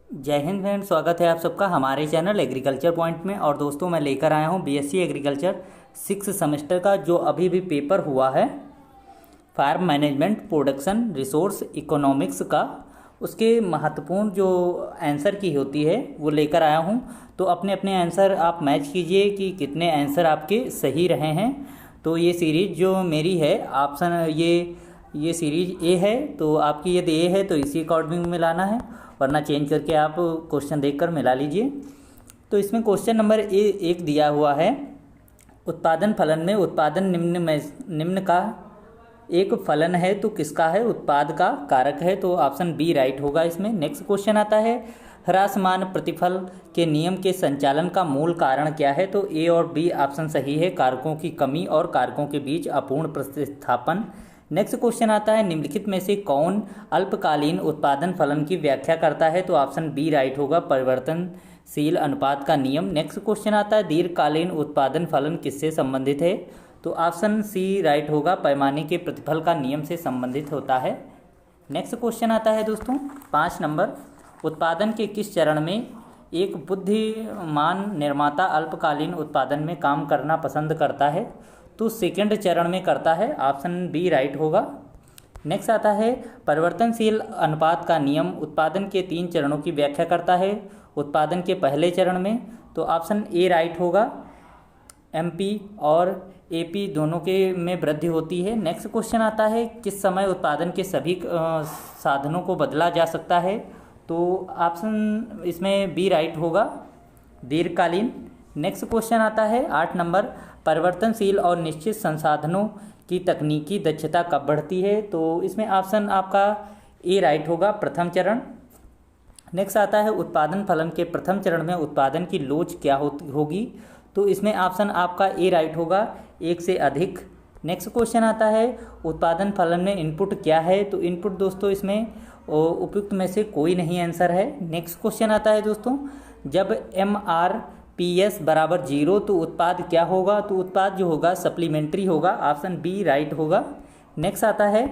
जय हिंद फ्रेंड, स्वागत है आप सबका हमारे चैनल एग्रीकल्चर पॉइंट में। और दोस्तों मैं लेकर आया हूं बीएससी एग्रीकल्चर 6 सेमेस्टर का जो अभी भी पेपर हुआ है farm management production resource economics का, उसके महत्वपूर्ण जो आंसर की होती है वो लेकर आया हूं। तो अपने अपने आंसर आप मैच कीजिए कि कितने आंसर आपके सही रहे हैं। तो ये सीरीज जो मेरी है ऑप्शन ये सीरीज ए है, तो आपकी यदि ए है तो इसी अकॉर्डिंग मिलाना है, वरना चेंज करके आप क्वेश्चन देखकर मिला लीजिए। तो इसमें क्वेश्चन नंबर एक दिया हुआ है, उत्पादन फलन में उत्पादन निम्न का एक फलन है तो किसका है? उत्पाद का कारक है, तो ऑप्शन बी राइट होगा इसमें। नेक्स्ट क्वेश्चन आता है, ह्रासमान प्रतिफल के नियम के संचालन का मूल कारण क्या है? तो ए और बी ऑप्शन सही है, कारकों की कमी और कारकों के बीच अपूर्ण प्रतिस्थापन। नेक्स्ट क्वेश्चन आता है, निम्नलिखित में से कौन अल्पकालीन उत्पादन फलन की व्याख्या करता है? तो ऑप्शन बी राइट होगा, परिवर्तनशील अनुपात का नियम। नेक्स्ट क्वेश्चन आता है, दीर्घकालीन उत्पादन फलन किससे संबंधित है? तो ऑप्शन सी राइट होगा, पैमाने के प्रतिफल का नियम से संबंधित होता है। नेक्स्ट क्वेश्चन आता है दोस्तों 5 नंबर, उत्पादन के किस चरण में एक बुद्धिमान निर्माता अल्पकालीन उत्पादन में काम करना पसंद करता है? तो सेकंड चरण में करता है, ऑप्शन बी राइट होगा। नेक्स्ट आता है, परिवर्तनशील अनुपात का नियम उत्पादन के 3 चरणों की व्याख्या करता है उत्पादन के पहले चरण में, तो ऑप्शन ए राइट होगा, एमपी और एपी दोनों के में वृद्धि होती है। नेक्स्ट क्वेश्चन आता है, किस समय उत्पादन के सभी साधनों को बदला जा सकता है? तो ऑप्शन इसमें बी राइट होगा, दीर्घकालीन। नेक्स्ट क्वेश्चन आता है 8 नंबर, परिवर्तनशील और निश्चित संसाधनों की तकनीकी दक्षता कब बढ़ती है? तो इसमें ऑप्शन आपका ए राइट होगा, प्रथम चरण। नेक्स्ट आता है, उत्पादन फलन के प्रथम चरण में उत्पादन की लोच क्या होगी? तो इसमें ऑप्शन आपका ए राइट होगा, 1 से अधिक। नेक्स्ट क्वेश्चन आता है, उत्पादन फलन में इनपुट क्या है? तो इनपुट दोस्तों इसमें उपयुक्त में से कोई नहीं आंसर है। नेक्स्ट क्वेश्चन आता है दोस्तों, जब MRPS बराबर 0 तो उत्पाद क्या होगा? तो उत्पाद जो होगा सप्लीमेंट्री होगा, ऑप्शन बी राइट होगा। नेक्स्ट आता है,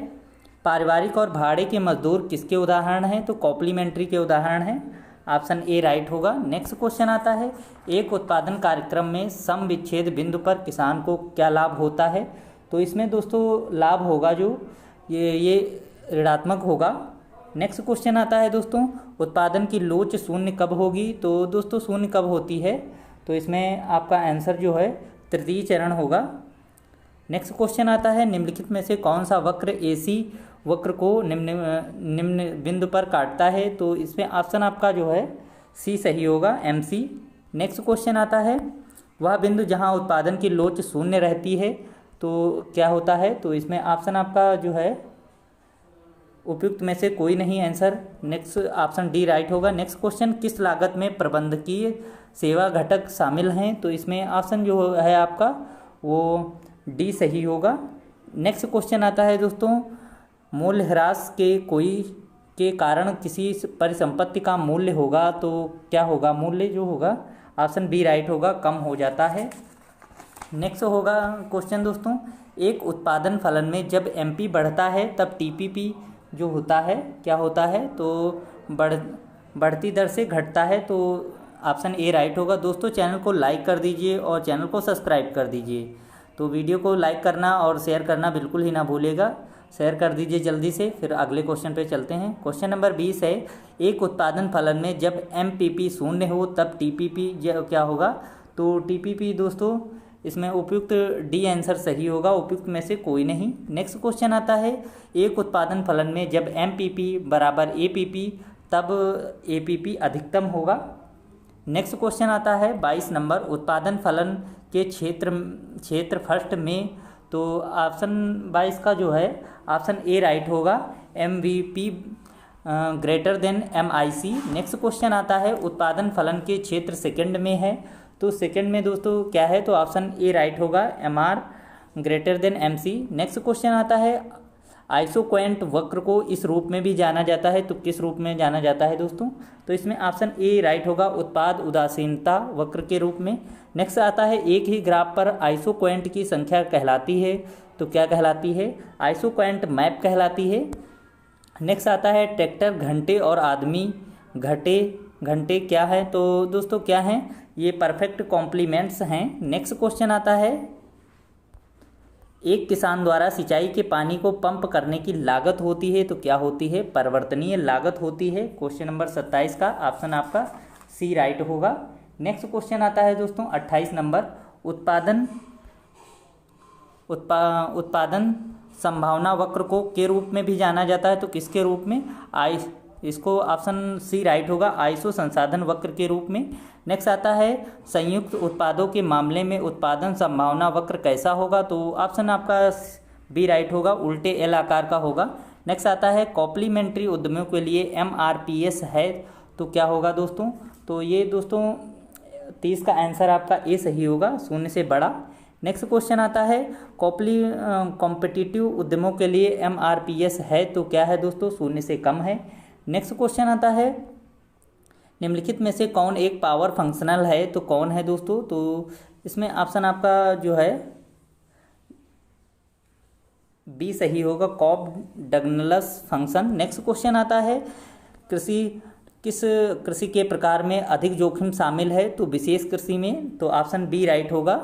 पारिवारिक और भाड़े के मजदूर किसके उदाहरण हैं? तो कॉम्प्लीमेंट्री के उदाहरण हैं, ऑप्शन ए राइट होगा। नेक्स्ट क्वेश्चन आता है, एक उत्पादन कार्यक्रम में सम विच्छेद बिंदु पर किसान को क्या लाभ होता है? तो इसमें दोस्तों लाभ होगा जो ये ऋणात्मक होगा। नेक्स्ट क्वेश्चन आता है दोस्तों, उत्पादन की लोच शून्य कब होगी? तो दोस्तों शून्य कब होती है? तो इसमें आपका आंसर जो है तृतीय चरण होगा। नेक्स्ट क्वेश्चन आता है, निम्नलिखित में से कौन सा वक्र एसी वक्र को निम्न बिंदु पर काटता है? तो इसमें ऑप्शन आपका जो है सी सही होगा, MC। नेक्स्ट क्वेश्चन आता है, वह बिंदु जहां उत्पादन की लोच शून्य रहती है तो क्या होता है? तो इसमें ऑप्शन आपका जो है उपयुक्त में से कोई नहीं answer. Next option D right होगा। नेक्स्ट क्वेश्चन, किस लागत में प्रबंधकीय सेवा घटक शामिल हैं? तो इसमें ऑप्शन जो है आपका वो डी सही होगा। नेक्स्ट क्वेश्चन आता है दोस्तों, मूल्यह्रास के कारण किसी परिसंपत्ति का मूल्य होगा तो क्या होगा? मूल्य जो होगा ऑप्शन बी राइट होगा, कम हो जाता है। नेक्स्ट होगा क्वेश्चन दोस्तों, एक उत्पादन फलन में जब MP बढ़ता है तब TPP जो होता है क्या होता है? तो बढ़ती दर से घटता है, तो ऑप्शन ए राइट होगा। दोस्तों चैनल को लाइक कर दीजिए और चैनल को सब्सक्राइब कर दीजिए। तो वीडियो को लाइक करना और शेयर करना बिल्कुल ही ना भूलिएगा, शेयर कर दीजिए जल्दी से। फिर अगले क्वेश्चन पे चलते हैं। क्वेश्चन नंबर 20 है, एक उत्पादन फलन में जब MPP शून्य हो तब TPP क्या होगा? तो TPP दोस्तों इसमें उपयुक्त डी आंसर सही होगा, उपयुक्त में से कोई नहीं। नेक्स्ट क्वेश्चन आता है, एक उत्पादन फलन में जब MPP बराबर APP तब APP अधिकतम होगा। नेक्स्ट क्वेश्चन आता है 22 नंबर, उत्पादन फलन के क्षेत्र फर्स्ट में, तो ऑप्शन 22 का जो है ऑप्शन ए राइट होगा, MVP greater than MIC। Next question आता है, उत्पादन फलन के क्षेत्र सेकंड में है, तो सेकंड में दोस्तों क्या है? तो ऑप्शन ए राइट होगा, MR greater than MC। Next question आता है, आइसोक्वेंट वक्र को इस रूप में भी जाना जाता है, तो किस रूप में जाना जाता है दोस्तों? तो इसमें ऑप्शन ए राइट होगा, उत्पाद उदासीनता वक्र के रूप में। नेक्स्ट आता है, एक ही ग्राफ पर आइसोक्वेंट की संख्या कहलाती है, तो क्या कहलाती है? आइसोक्वेंट मैप कहलाती है। नेक्स्ट आता है, ट्रैक्टर घंटे और आदमी घटे घंटे क्या है, तो दोस्तों क्या हैं ये परफेक्ट कॉम्प्लीमेंट्स हैं। नेक्स्ट क्वेश्चन आता है, एक किसान द्वारा सिंचाई के पानी को पंप करने की लागत होती है तो क्या होती है, परिवर्तनीय लागत होती है। क्वेश्चन नंबर 27 का ऑप्शन आपका सी राइट होगा। नेक्स्ट क्वेश्चन आता है दोस्तों 28 नंबर, उत्पादन संभावना वक्र को के रूप में भी जाना जाता है तो किसके रूप में, इसको ऑप्शन सी राइट होगा, आइसो संसाधन वक्र के रूप में। नेक्स्ट आता है संयुक्त उत्पादों के मामले में उत्पादन संभावना वक्र कैसा होगा, तो ऑप्शन आपका बी राइट होगा, उल्टे एल आकार का होगा। नेक्स्ट आता है कॉम्प्लीमेंट्री उद्यमों के लिए एमआरपीएस है तो क्या होगा दोस्तों, तो ये दोस्तों 30 का आंसर आपका ए सही होगा, शून्य से बड़ा। नेक्स्ट क्वेश्चन आता है कॉम्पिटिटिव उद्यमों के लिए एमआरपीएस है तो क्या है दोस्तों, शून्य से कम है। नेक्स्ट क्वेश्चन आता है निम्नलिखित में से कौन एक पावर फंक्शनल है तो कौन है दोस्तों, तो इसमें ऑप्शन आपका जो है बी सही होगा, कॉब डगनलस फंक्शन। नेक्स्ट क्वेश्चन आता है किस कृषि के प्रकार में अधिक जोखिम शामिल है, तो विशेष कृषि में, तो ऑप्शन बी राइट होगा,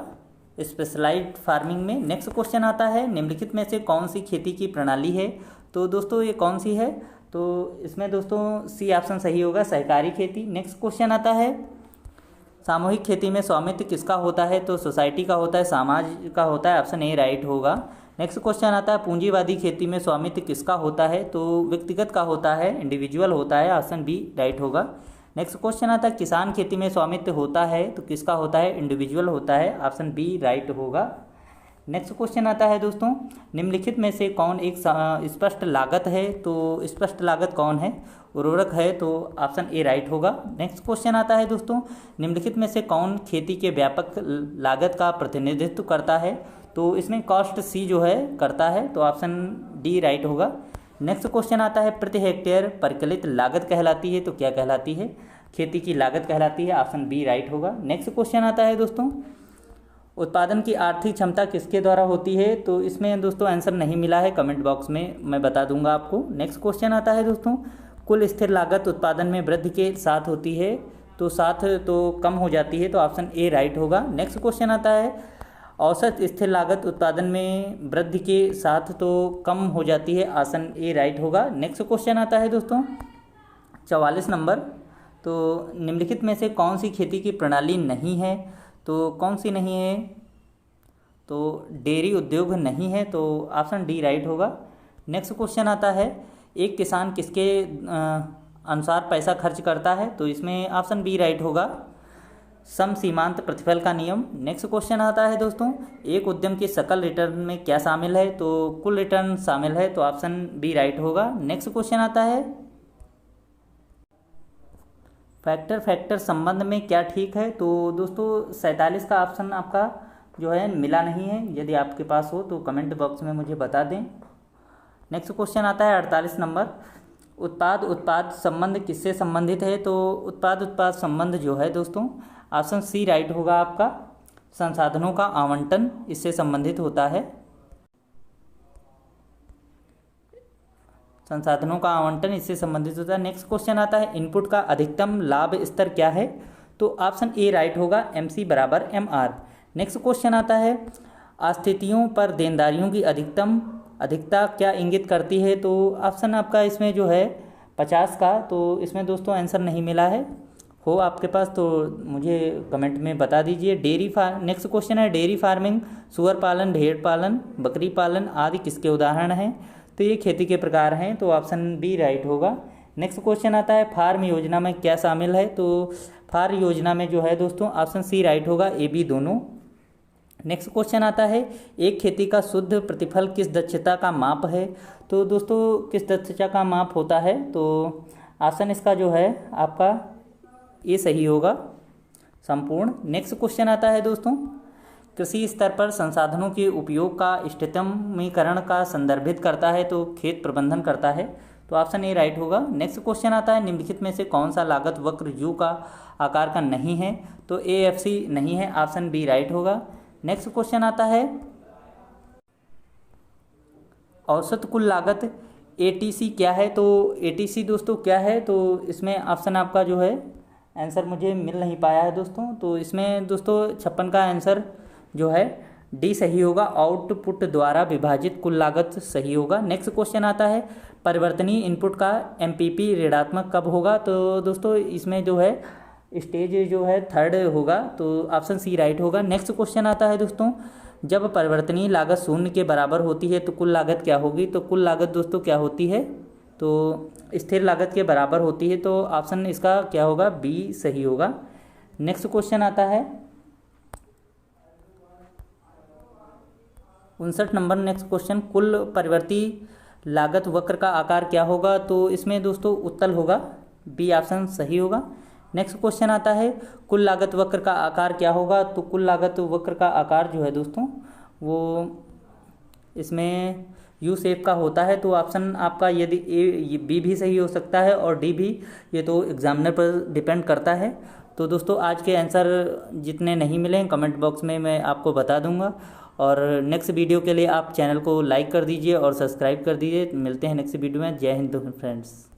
स्पेशलाइज्ड फार्मिंग में। नेक्स्ट क्वेश्चन आता है निम्नलिखित में से कौन सी खेती की प्रणाली है, तो दोस्तों ये कौन सी है, तो इसमें दोस्तों सी ऑप्शन सही होगा, सहकारी खेती। नेक्स्ट क्वेश्चन आता है सामूहिक खेती में स्वामित्व किसका होता है, तो सोसाइटी का होता है, समाज का होता है, ऑप्शन ए राइट होगा। नेक्स्ट क्वेश्चन आता है पूंजीवादी खेती में स्वामित्व किसका होता है, तो व्यक्तिगत का होता है, इंडिविजुअल होता है, ऑप्शन बी राइट होगा। नेक्स्ट क्वेश्चन आता है किसान खेती में स्वामित्व होता है तो किसका होता है, इंडिविजुअल होता है, ऑप्शन बी राइट होगा। नेक्स्ट क्वेश्चन आता है दोस्तों निम्नलिखित में से कौन एक स्पष्ट लागत है, तो स्पष्ट लागत कौन है, उर्वरक है, तो ऑप्शन ए राइट होगा। नेक्स्ट क्वेश्चन आता है दोस्तों निम्नलिखित में से कौन खेती के व्यापक लागत का प्रतिनिधित्व करता है, तो इसमें कॉस्ट सी जो है करता है, तो ऑप्शन डी राइट होगा। नेक्स्ट क्वेश्चन आता है प्रति हेक्टेयर परिकलित लागत कहलाती है तो क्या कहलाती है, खेती की लागत कहलाती है, ऑप्शन बी राइट होगा। नेक्स्ट क्वेश्चन आता है दोस्तों उत्पादन की आर्थिक क्षमता किसके द्वारा होती है, तो इसमें दोस्तों आंसर नहीं मिला है, कमेंट बॉक्स में मैं बता दूंगा आपको। नेक्स्ट क्वेश्चन आता है दोस्तों कुल स्थिर लागत उत्पादन में वृद्धि के साथ होती है तो साथ तो कम हो जाती है, तो ऑप्शन ए राइट होगा। नेक्स्ट क्वेश्चन आता है औसत स्थिर लागत उत्पादन में वृद्धि के साथ तो कम हो जाती है, ऑप्शन ए राइट होगा। नेक्स्ट क्वेश्चन आता है दोस्तों 44 नंबर, तो निम्नलिखित में से कौन सी खेती की प्रणाली नहीं है, तो कौन सी नहीं है, तो डेयरी उद्योग नहीं है, तो ऑप्शन डी राइट होगा। नेक्स्ट क्वेश्चन आता है एक किसान किसके अनुसार पैसा खर्च करता है, तो इसमें ऑप्शन बी राइट होगा, सम सीमांत प्रतिफल का नियम। नेक्स्ट क्वेश्चन आता है दोस्तों एक उद्यम के सकल रिटर्न में क्या शामिल है, तो कुल रिटर्न शामिल है, तो ऑप्शन बी राइट होगा। नेक्स्ट क्वेश्चन आता है फैक्टर संबंध में क्या ठीक है, तो दोस्तों 47 का ऑप्शन आपका जो है मिला नहीं है, यदि आपके पास हो तो कमेंट बॉक्स में मुझे बता दें। नेक्स्ट क्वेश्चन आता है 48 नंबर, उत्पाद संबंध किससे संबंधित है, तो उत्पाद संबंध जो है दोस्तों ऑप्शन सी राइट होगा आपका, संसाधनों का आवंटन इससे संबंधित होता है, संसाधनों का आवंटन इससे संबंधित होता है। नेक्स्ट क्वेश्चन आता है इनपुट का अधिकतम लाभ स्तर क्या है, तो ऑप्शन ए राइट होगा, MC बराबर MR। नेक्स्ट क्वेश्चन आता है आस्थितियों पर देनदारियों की अधिकता क्या इंगित करती है, तो ऑप्शन आपका इसमें जो है 50 का, तो इसमें दोस्तों आंसर नहीं मिला है, हो आपके पास तो मुझे कमेंट में बता दीजिए। नेक्स्ट क्वेश्चन है डेयरी फार्मिंग, सुअर पालन, भेड़ पालन, बकरी पालन आदि किसके उदाहरण हैं, तो ये खेती के प्रकार हैं, तो ऑप्शन बी राइट होगा। नेक्स्ट क्वेश्चन आता है फार्म योजना में क्या शामिल है, तो फार्म योजना में जो है दोस्तों ऑप्शन सी राइट होगा, ए बी दोनों। नेक्स्ट क्वेश्चन आता है एक खेती का शुद्ध प्रतिफल किस दक्षता का माप है, तो दोस्तों किस दक्षता का माप होता है, तो ऑप्शन इसका जो है आपका ये सही होगा, संपूर्ण। नेक्स्ट क्वेश्चन आता है दोस्तों कृषि स्तर पर संसाधनों के उपयोग का इष्टतमीकरण का संदर्भित करता है तो खेत प्रबंधन करता है, तो ऑप्शन ए राइट होगा। नेक्स्ट क्वेश्चन आता है निम्नलिखित में से कौन सा लागत वक्र यू का आकार का नहीं है, तो AFC नहीं है, ऑप्शन बी राइट होगा। नेक्स्ट क्वेश्चन आता है औसत कुल लागत ATC क्या है, तो ATC दोस्तों क्या है, तो इसमें ऑप्शन आपका जो है आंसर मुझे मिल नहीं पाया है दोस्तों। तो इसमें दोस्तों 56 का आंसर जो है डी सही होगा, आउटपुट द्वारा विभाजित कुल लागत सही होगा। नेक्स्ट क्वेश्चन आता है परिवर्तनीय इनपुट का एमपीपी ऋणात्मक कब होगा। तो दोस्तों इसमें जो है स्टेज जो है थर्ड होगा, तो ऑप्शन सी राइट होगा। नेक्स्ट क्वेश्चन आता है दोस्तों जब परिवर्तनीय लागत शून्य के बराबर होती है तो कुल लागत क्या होगी। तो कुल लागत दोस्तों क्या होती है, तो स्थिर लागत के बराबर होती है, तो ऑप्शन इसका क्या होगा, बी सही होगा। नेक्स्ट क्वेश्चन आता है 59 नंबर। नेक्स्ट क्वेश्चन कुल परिवर्ती लागत वक्र का आकार क्या होगा। तो इसमें दोस्तों उत्तल होगा, बी ऑप्शन सही होगा। नेक्स्ट क्वेश्चन आता है कुल लागत वक्र का आकार क्या होगा। तो कुल लागत वक्र का आकार जो है दोस्तों वो इसमें यू शेप का होता है। तो ऑप्शन आपका यदि ए बी भी सही हो सकता है और डी भी, ये तो एग्जामिनर पर डिपेंड करता है। तो दोस्तों आज के आंसर जितने नहीं मिले हैं कमेंट बॉक्स में मैं आपको बता दूंगा, और नेक्स्ट वीडियो के लिए आप चैनल को लाइक कर दीजिए और सब्सक्राइब कर दीजिए। मिलते हैं नेक्स्ट वीडियो में। जय हिंद फ्रेंड्स।